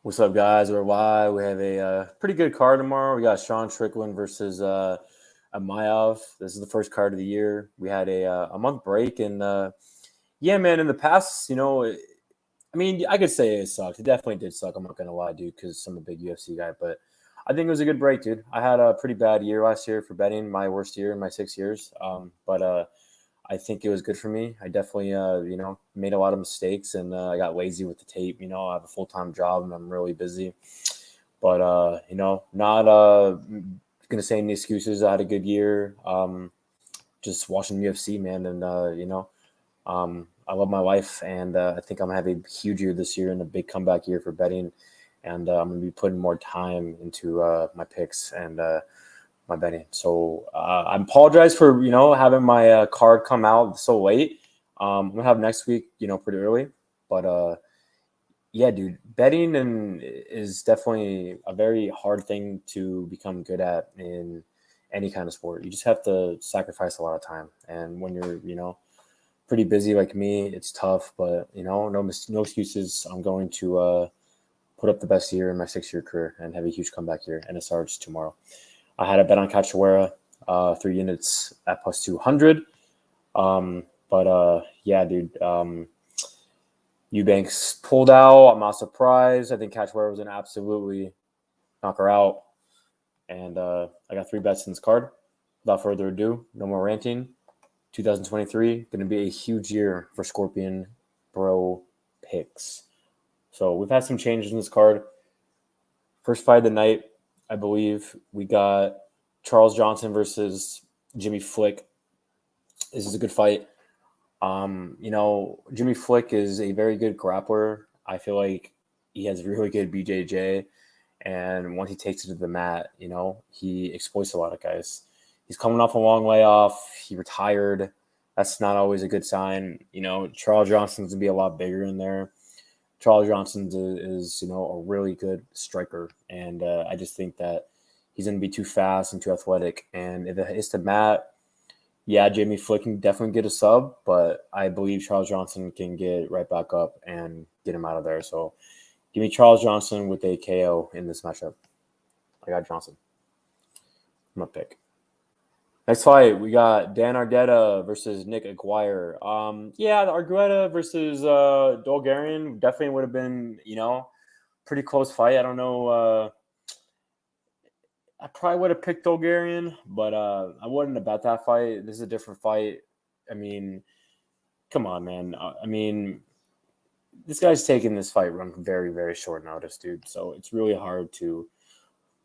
What's up, guys? We're live. We have a pretty good card tomorrow. We got Strickland versus Imavov. This is the first card of the year. We had a month break, and yeah, man. In the past, I could say it sucked. It definitely did suck. I'm not gonna lie, dude, because I'm a big UFC guy. But I think it was a good break, dude. I had a pretty bad year last year for betting, my worst year in my 6 years. But I think it was good for me. I definitely, made a lot of mistakes, and I got lazy with the tape. I have a full-time job, and I'm really busy. But, not going to say any excuses. I had a good year. Just watching UFC, man. And, I love my life, and I think I'm going to have a huge year this year and a big comeback year for betting. And I'm going to be putting more time into my picks and my betting. So I apologize for, having my card come out so late. I'm going to have next week, pretty early. But yeah, dude, betting is definitely a very hard thing to become good at in any kind of sport. You just have to sacrifice a lot of time. And when you're, pretty busy like me, it's tough. But, no excuses. I'm going to put up the best year in my 6-year career and have a huge comeback year. And it starts tomorrow. I had a bet on Cachoeira, 3 units at plus 200. Yeah, dude. Eubanks pulled out. I'm not surprised. I think Cachoeira was going to absolutely knock her out. And I got 3 bets in this card. Without further ado, no more ranting. 2023, going to be a huge year for Scorpion Bro picks. So we've had some changes in this card. First fight of the night, I believe we got Charles Johnson versus Jimmy Flick. This is a good fight. Jimmy Flick is a very good grappler. I feel like he has really good BJJ. And when he takes it to the mat, he exploits a lot of guys. He's coming off a long layoff. He retired. That's not always a good sign. Charles Johnson's going to be a lot bigger in there. Charles Johnson is a really good striker. And I just think that he's going to be too fast and too athletic. And if it hits the mat, yeah, Jamie Flick can definitely get a sub, but I believe Charles Johnson can get right back up and get him out of there. So give me Charles Johnson with a KO in this matchup. I got Johnson. I'm going to pick. Next fight, we got Dan Argueta versus Nick Aguirre. The Argueta versus Dolgarian definitely would have been, pretty close fight. I don't know. I probably would have picked Dolgarian, but I wouldn't have bet that fight. This is a different fight. I mean, come on, man. This guy's taking this fight run very, very short notice, dude. So it's really hard to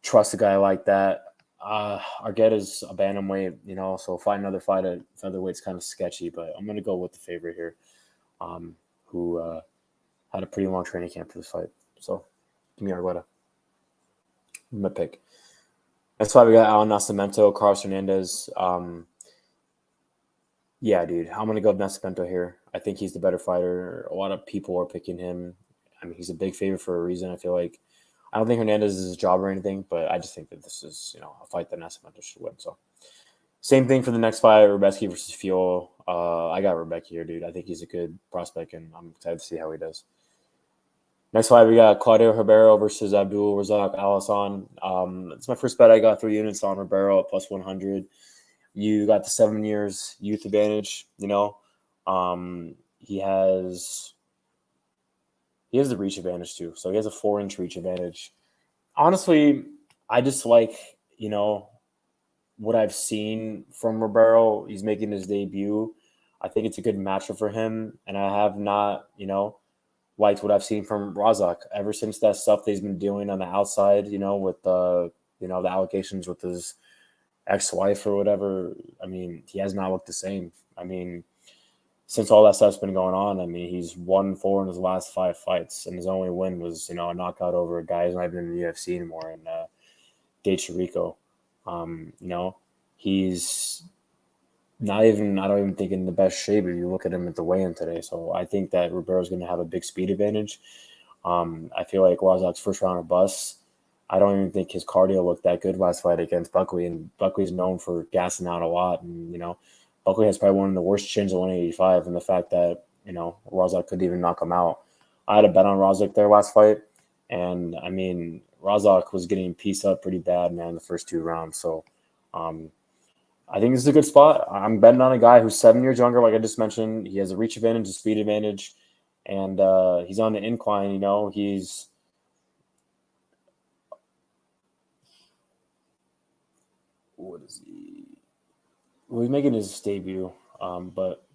trust a guy like that. Argueta's a bantamweight, so fight another fight at featherweight's kind of sketchy, but I'm going to go with the favorite here, who had a pretty long training camp for this fight. So give me Argueta. I'm going to pick. That's why we got Nascimento, Carlos Hernnadez. Yeah, dude, I'm going to go with Nascimento here. I think he's the better fighter. A lot of people are picking him. I mean, he's a big favorite for a reason. I feel like I don't think Hernnadez is his job or anything, but I just think that this is, a fight that Nascimento should win. So same thing for the next fight, Rebecki versus Fiore. I got Rebecki here, dude. I think he's a good prospect, and I'm excited to see how he does. Next fight, we got Claudio Ribeiro versus Abdul Razak Alhassan. It's my first bet. I got 3 units on Ribeiro at plus 100. You got the 7 years youth advantage, He has the reach advantage too. So he has a 4-inch reach advantage. Honestly, I just like, what I've seen from Ribeiro. He's making his debut. I think it's a good matchup for him. And I have not, liked what I've seen from Razak ever since that stuff that he's been doing on the outside, with the allegations with his ex-wife or whatever. I mean, he has not looked the same. I mean, since all that stuff's been going on, I mean, he's 1-4 in his last 5 fights, and his only win was, a knockout over a guy who's not even in the UFC anymore, and Dave Chirico. He's not even, I don't even think in the best shape if you look at him at the weigh-in today. So I think that Ribeiro's going to have a big speed advantage. I feel like Razak's first round of busts. I don't even think his cardio looked that good last fight against Buckley, and Buckley's known for gassing out a lot, and, Buckley has probably one of the worst chins at 185, and the fact that, Razak couldn't even knock him out. I had a bet on Razak there last fight, And I mean, Razak was getting pieced up pretty bad, man, the first 2 rounds. So I think this is a good spot. I'm betting on a guy who's 7 years younger, like I just mentioned. He has a reach advantage, a speed advantage, and he's on the incline. You know, he's what is he? Well, he's making his debut, but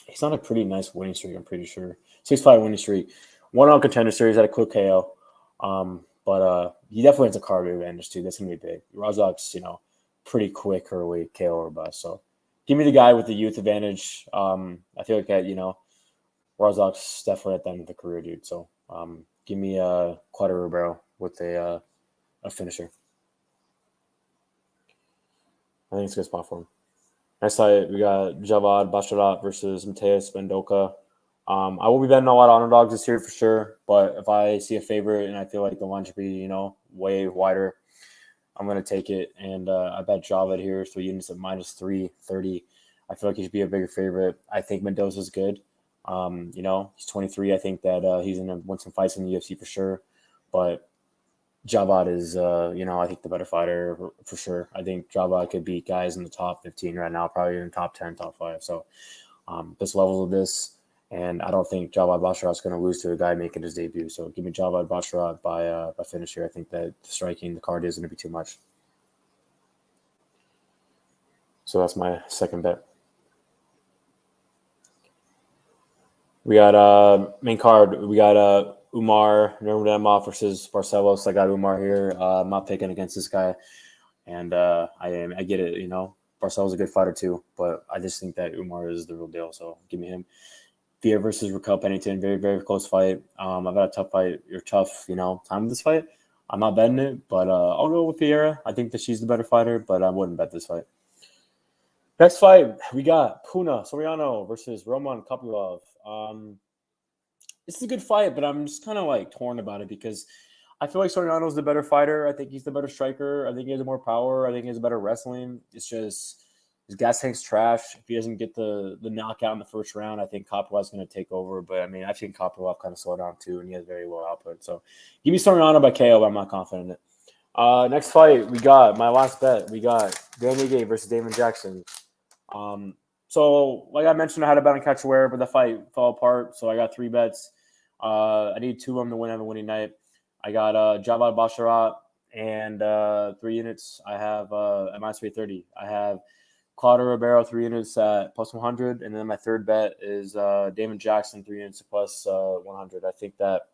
he's on a pretty nice winning streak. I'm pretty sure 6-5 winning streak. One on Contender Series, had a quick KO. But he definitely has a cardio advantage too. That's gonna be big. Razak's, pretty quick early KO or bust. So give me the guy with the youth advantage. I feel like that, Razak's definitely at the end of the career, dude. So give me Ribeiro with a finisher. I think it's a good spot for him. Next fight, we got Javad Basharat versus Mateus Mendonca. I will be betting a lot of underdogs this year for sure, but if I see a favorite and I feel like the line should be, way wider, I'm going to take it. And I bet Javad here, 3 units at -330. I feel like he should be a bigger favorite. I think Mendoza's good. He's 23. I think that he's going to win some fights in the UFC for sure. But Javad is, I think the better fighter for sure. I think Javad could beat guys in the top 15 right now, probably in the top 10, top 5. So this level of this. And I don't think Javad Basharat's going to lose to a guy making his debut. So give me Javad Basharat by finish here. I think that the striking, the cardio is going to be too much. So that's my second bet. We got main card. We got Umar Nurmagomedov versus Barcelos. I got Umar here. I'm not picking against this guy, and I get it. Barcelos is a good fighter too, but I just think that Umar is the real deal. So give me him. Viera versus Pennington, very, very close fight. I've had a tough fight, time with this fight. I'm not betting it, but I'll go with Viera. I think that she's the better fighter, but I wouldn't bet this fight. Next fight, we got Soriano versus Roman Kopylov. This is a good fight, but I'm just kind of torn about it because I feel like Soriano's the better fighter. I think he's the better striker. I think he has more power. I think he has better wrestling. It's just his gas tank's trash. If he doesn't get the knockout in the first round, I think Kopylov's going to take over. But, I mean, I've seen Kopylov kind of slow down too, and he has very low output. So give me Soriano by KO, but I'm not confident in it. Next fight, we got my last bet. We got Dan Ige versus Damon Jackson. So, like I mentioned, I had a bet on Cachoeira, but the fight fell apart. So I got 3 bets. I need 2 of them to win on the winning night. I got Javad Basharat and 3 units. I have at -330. I have Claudio Ribeiro 3 units at +100, and then my third bet is Damon Jackson 3 units at +100. I think that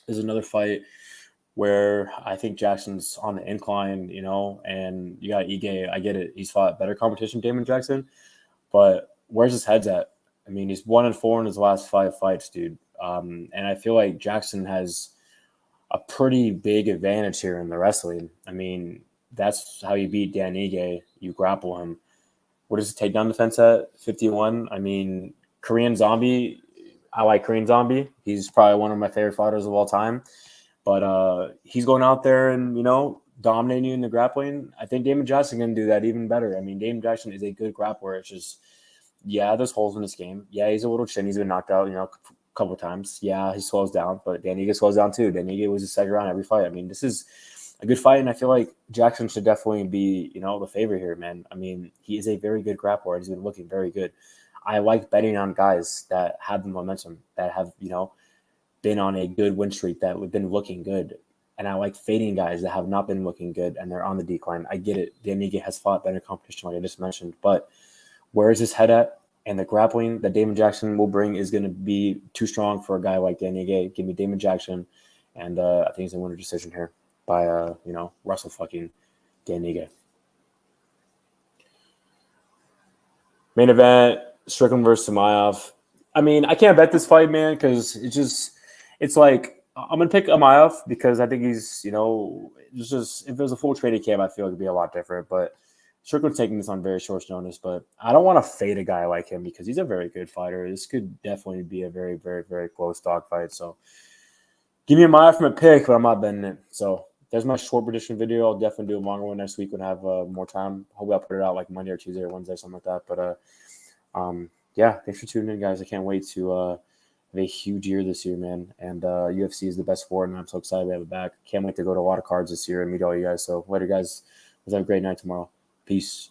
is another fight where I think Jackson's on the incline, and you got Ige. I get it; he's fought better competition, Damon Jackson, but where's his head's at? I mean, he's 1-4 in his last 5 fights, dude. And I feel like Jackson has a pretty big advantage here in the wrestling. I mean, that's how you beat Dan Ige. You grapple him. What is his takedown defense at? 51. I mean, Korean Zombie. I like Korean Zombie. He's probably one of my favorite fighters of all time. But he's going out there and, dominating you in the grappling. I think Damon Jackson can do that even better. I mean, Damon Jackson is a good grappler. It's just, there's holes in his game. Yeah, he's a little chin. He's been knocked out, a couple of times. Yeah, he slows down, but Dan Ige slows down too. Dan Ige was the second round every fight. I mean, this is a good fight, and I feel like Jackson should definitely be, the favorite here, man. I mean, he is a very good grappler. He's been looking very good. I like betting on guys that have the momentum, that have, been on a good win streak, that have been looking good. And I like fading guys that have not been looking good and they're on the decline. I get it. Dan Ige has fought better competition, like I just mentioned, but where is his head at? And the grappling that Damon Jackson will bring is going to be too strong for a guy like Dan Ige. Give me Damon Jackson, and I think he's going to win a decision here by, Russell fucking Dan Ige. Main event, Strickland versus Imavov. I mean, I can't bet this fight, man, because it's like I'm going to pick Imavov because I think he's, it's just if there's a full trading camp, I feel like it'd be a lot different. But Strickland's taking this on very short notice, but I don't want to fade a guy like him because he's a very good fighter. This could definitely be a very, very, very close dog fight. So give me a Imavov from a pick, but I'm not betting it. So there's my short prediction video. I'll definitely do a longer one next week when I have more time. Hopefully I'll put it out like Monday or Tuesday or Wednesday, something like that. But thanks for tuning in, guys. I can't wait to have a huge year this year, man. And UFC is the best sport, and I'm so excited to have it back. Can't wait to go to a lot of cards this year and meet all you guys. So later, guys. Have a great night tomorrow. Peace.